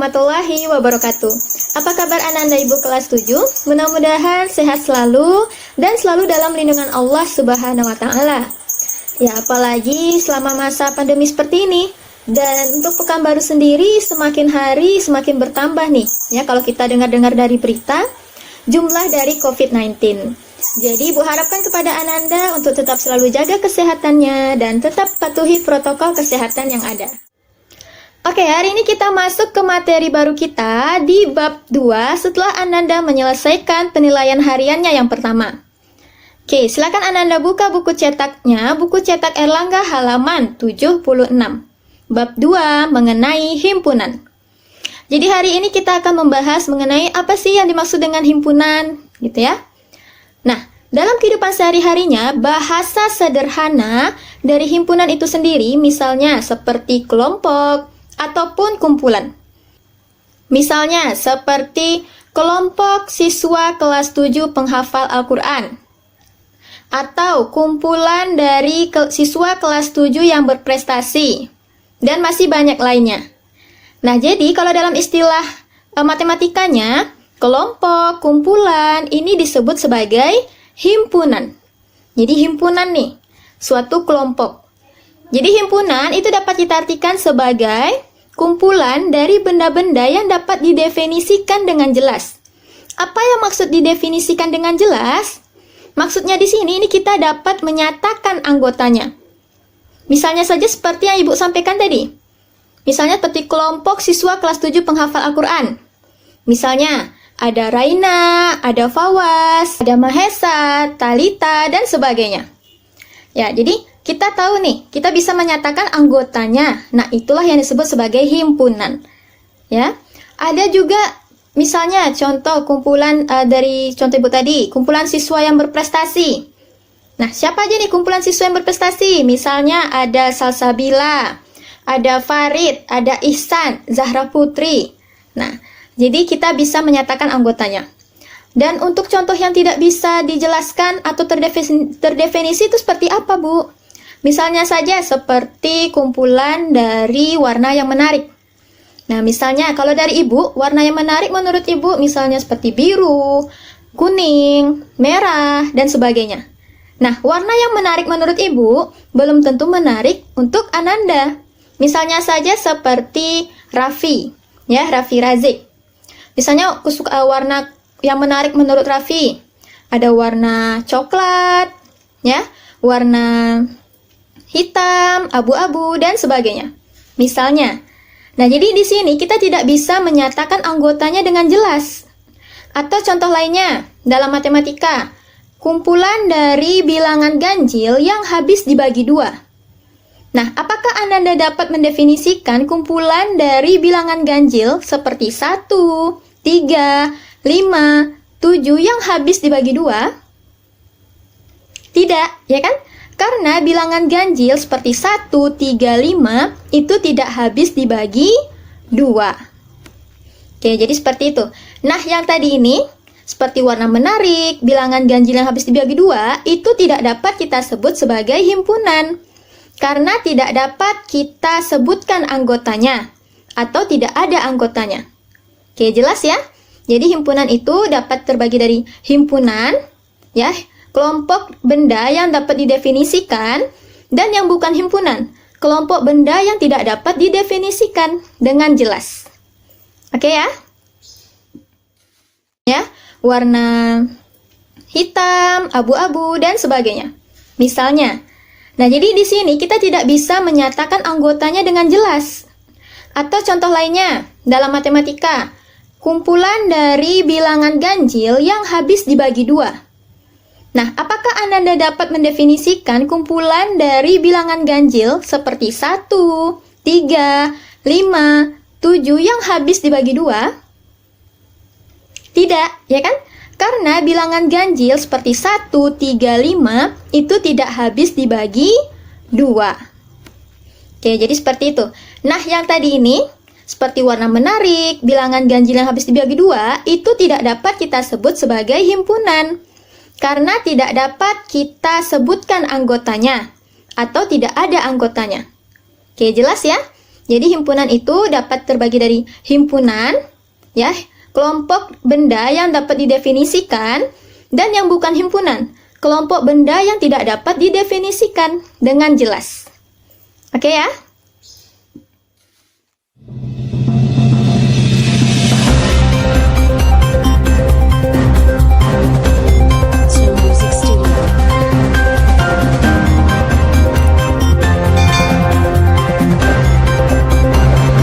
warahmatullahi wabarakatuh. Apa kabar Ananda Ibu kelas 7? Mudah-mudahan sehat selalu dan selalu dalam lindungan Allah Subhanahu wa taala. Ya, apalagi selama masa pandemi seperti ini. Dan untuk Pekanbaru sendiri semakin hari semakin bertambah nih. Ya, kalau kita dengar-dengar dari berita jumlah dari COVID-19. Jadi Ibu harapkan kepada Ananda untuk tetap selalu jaga kesehatannya dan tetap patuhi protokol kesehatan yang ada. Oke, hari ini kita masuk ke materi baru kita di bab 2 setelah Ananda menyelesaikan penilaian hariannya yang pertama. Oke, silakan Ananda buka buku cetaknya, buku cetak Erlangga halaman 76. Bab 2 mengenai himpunan. Jadi hari ini kita akan membahas mengenai apa sih yang dimaksud dengan himpunan, gitu ya. Nah, dalam kehidupan sehari-harinya, bahasa sederhana dari himpunan itu sendiri misalnya seperti kelompok ataupun kumpulan. Misalnya seperti kelompok siswa kelas 7 penghafal Al-Quran atau kumpulan dari siswa kelas 7 yang berprestasi dan masih banyak lainnya. Nah, jadi kalau dalam istilah matematikanya, kelompok, kumpulan ini disebut sebagai himpunan. Jadi himpunan nih, suatu kelompok. Jadi himpunan itu dapat kita artikan sebagai kumpulan dari benda-benda yang dapat didefinisikan dengan jelas. Apa yang maksud didefinisikan dengan jelas? Maksudnya di sini ini kita dapat menyatakan anggotanya. Misalnya saja seperti yang Ibu sampaikan tadi. Misalnya seperti kelompok siswa kelas 7 penghafal Al-Quran. Misalnya ada Raina, ada Fawas, ada Mahesa, Talita, dan sebagainya. Ya, jadi kita tahu nih, kita bisa menyatakan anggotanya. Nah, itulah yang disebut sebagai himpunan. Ya, ada juga misalnya contoh kumpulan dari contoh Ibu tadi, kumpulan siswa yang berprestasi. Nah, siapa aja nih kumpulan siswa yang berprestasi? Misalnya ada Salsabila, ada Farid, ada Ihsan, Zahra Putri. Nah, jadi kita bisa menyatakan anggotanya. Dan untuk contoh yang tidak bisa dijelaskan atau terdefinisi itu seperti apa, Bu? Misalnya saja seperti kumpulan dari warna yang menarik. Nah, misalnya kalau dari Ibu, warna yang menarik menurut Ibu misalnya seperti biru, kuning, merah, dan sebagainya. Nah, warna yang menarik menurut Ibu belum tentu menarik untuk Ananda. Misalnya saja seperti Raffi, ya, Raffi Razik. Misalnya warna yang menarik menurut Raffi ada warna coklat, ya, warna hitam, abu-abu, dan sebagainya. Misalnya. Nah, jadi di sini kita tidak bisa menyatakan anggotanya dengan jelas. Atau contoh lainnya, dalam matematika, kumpulan dari bilangan ganjil yang habis dibagi 2. Nah, apakah Ananda dapat mendefinisikan kumpulan dari bilangan ganjil seperti 1, 3, 5, 7 yang habis dibagi 2? Tidak, ya kan? Karena bilangan ganjil seperti 1, 3, 5 itu tidak habis dibagi 2. Oke, jadi seperti itu. Nah, yang tadi ini, seperti warna menarik, bilangan ganjil yang habis dibagi 2, itu tidak dapat kita sebut sebagai himpunan. Karena tidak dapat kita sebutkan anggotanya, atau tidak ada anggotanya. Oke, jelas ya? Jadi himpunan itu dapat terbagi dari himpunan, ya, kelompok benda yang dapat didefinisikan, dan yang bukan himpunan, kelompok benda yang tidak dapat didefinisikan dengan jelas. Oke ya? Ya, warna hitam, abu-abu, dan sebagainya. Misalnya, nah jadi di sini kita tidak bisa menyatakan anggotanya dengan jelas. Atau contoh lainnya, dalam matematika, kumpulan dari bilangan ganjil yang habis dibagi 2. Nah, apakah Ananda dapat mendefinisikan kumpulan dari bilangan ganjil seperti 1, 3, 5, 7 yang habis dibagi 2? Tidak, ya kan? Karena bilangan ganjil seperti 1, 3, 5 itu tidak habis dibagi 2. Oke, jadi seperti itu. Nah, yang tadi ini, seperti warna menarik, bilangan ganjil yang habis dibagi 2, itu tidak dapat kita sebut sebagai himpunan. Karena tidak dapat kita sebutkan anggotanya, atau tidak ada anggotanya. Oke, jelas ya? Jadi himpunan itu dapat terbagi dari himpunan, ya, kelompok benda yang dapat didefinisikan, dan yang bukan himpunan, kelompok benda yang tidak dapat didefinisikan dengan jelas. Oke ya?